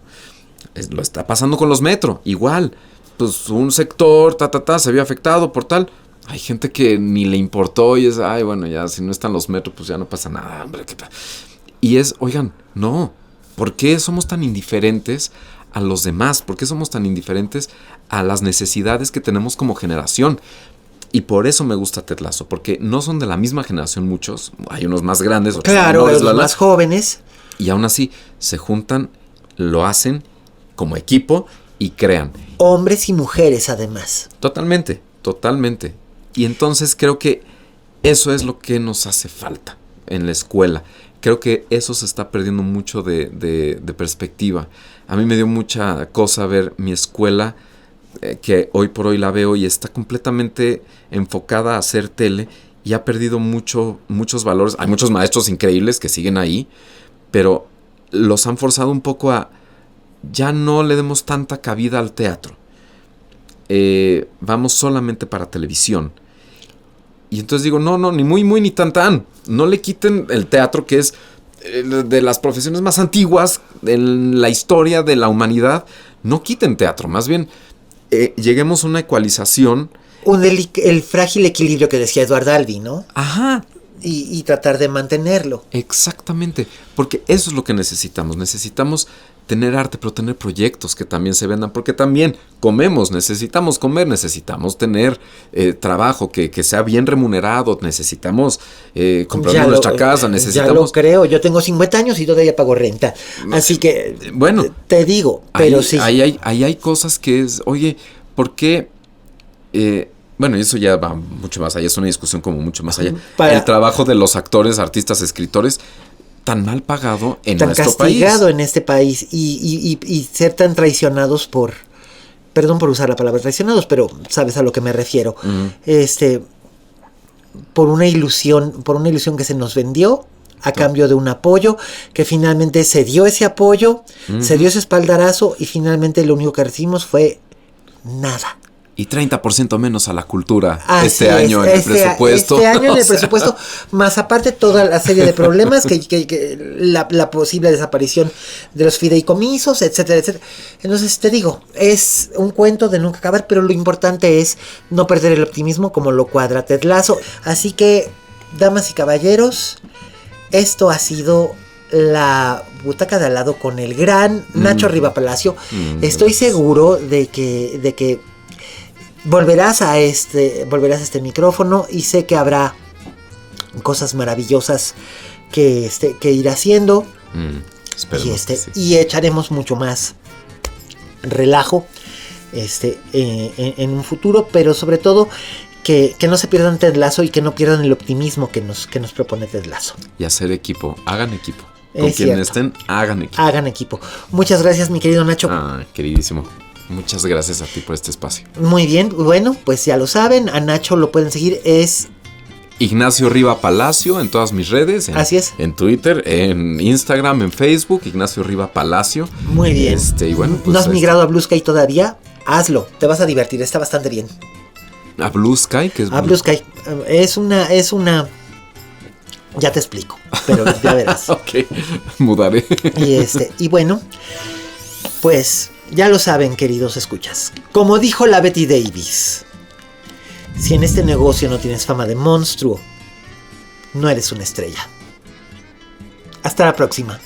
Lo está pasando con los metro. Igual, pues un sector, se vio afectado por tal. Hay gente que ni le importó y es, ay, bueno, ya si no están los metros, pues ya no pasa nada, hombre. Y oigan, no. ¿Por qué somos tan indiferentes a los demás? ¿Por qué somos tan indiferentes a las necesidades que tenemos como generación? Y por eso me gusta Ted Lasso, porque no son de la misma generación muchos. Hay unos más grandes, otros claro, menores, los más jóvenes. Y aún así se juntan, lo hacen como equipo y crean. Hombres y mujeres, además. Totalmente. Y entonces creo que eso es lo que nos hace falta en la escuela. Creo que eso se está perdiendo mucho de perspectiva. A mí me dio mucha cosa ver mi escuela, que hoy por hoy la veo y está completamente enfocada a hacer tele y ha perdido muchos valores. Hay muchos maestros increíbles que siguen ahí, pero los han forzado un poco a ya no le demos tanta cabida al teatro. Vamos solamente para televisión. Y entonces digo, no, ni muy, ni tan. No le quiten el teatro, que es de las profesiones más antiguas en la historia de la humanidad. No quiten teatro, más bien lleguemos a una ecualización. El frágil equilibrio que decía Eduardo Albi, ¿no? Ajá. Y tratar de mantenerlo. Exactamente, porque eso es lo que necesitamos. Necesitamos tener arte, pero tener proyectos que también se vendan, porque también comemos, necesitamos comer, necesitamos tener trabajo que sea bien remunerado, necesitamos comprar nuestra casa, necesitamos... Ya lo creo, yo tengo 50 años y todavía pago renta, así que bueno, te digo, pero ahí, sí. Ahí hay cosas que es, oye, ¿por qué...? Bueno, eso ya va mucho más allá, es una discusión como mucho más allá. El trabajo de los actores, artistas, escritores, tan mal pagado en tan nuestro castigado país. en este país y ser tan traicionados perdón por usar la palabra traicionados, pero sabes a lo que me refiero. Por una ilusión que se nos vendió a cambio de un apoyo, que finalmente se dio ese apoyo, se dio ese espaldarazo y finalmente lo único que recibimos fue nada. Y 30% menos a la cultura Así este es, año en el presupuesto. Este año en O el sea, presupuesto, más aparte toda la serie de problemas, la posible desaparición de los fideicomisos, etcétera, etcétera. Entonces te digo, es un cuento de nunca acabar, pero lo importante es no perder el optimismo como lo cuadra Ted Lasso. Así que, damas y caballeros, esto ha sido la butaca de al lado con el gran Nacho Riva Palacio. Estoy seguro de que volverás a este micrófono y sé que habrá cosas maravillosas que ir haciendo y echaremos mucho más relajo en un futuro, pero sobre todo que no se pierdan Ted Lasso y que no pierdan el optimismo que nos propone Ted Lasso. Y hacer equipo, hagan equipo. Con quien estén, hagan equipo. Hagan equipo. Muchas gracias, mi querido Nacho. Queridísimo. Muchas gracias a ti por este espacio. Muy bien, bueno, pues ya lo saben, a Nacho lo pueden seguir, es Ignacio Riva Palacio en todas mis redes. Así es. En Twitter, en Instagram, en Facebook, Ignacio Riva Palacio. Muy bien. Y bueno, pues ¿no has migrado a Blue Sky todavía? Hazlo, te vas a divertir, está bastante bien. ¿A Blue Sky? ¿Qué es a Blue Sky? Es una... Ya te explico, pero ya verás. Ok, mudaré. Y bueno, pues ya lo saben, queridos escuchas. Como dijo la Betty Davis, si en este negocio no tienes fama de monstruo, no eres una estrella. Hasta la próxima.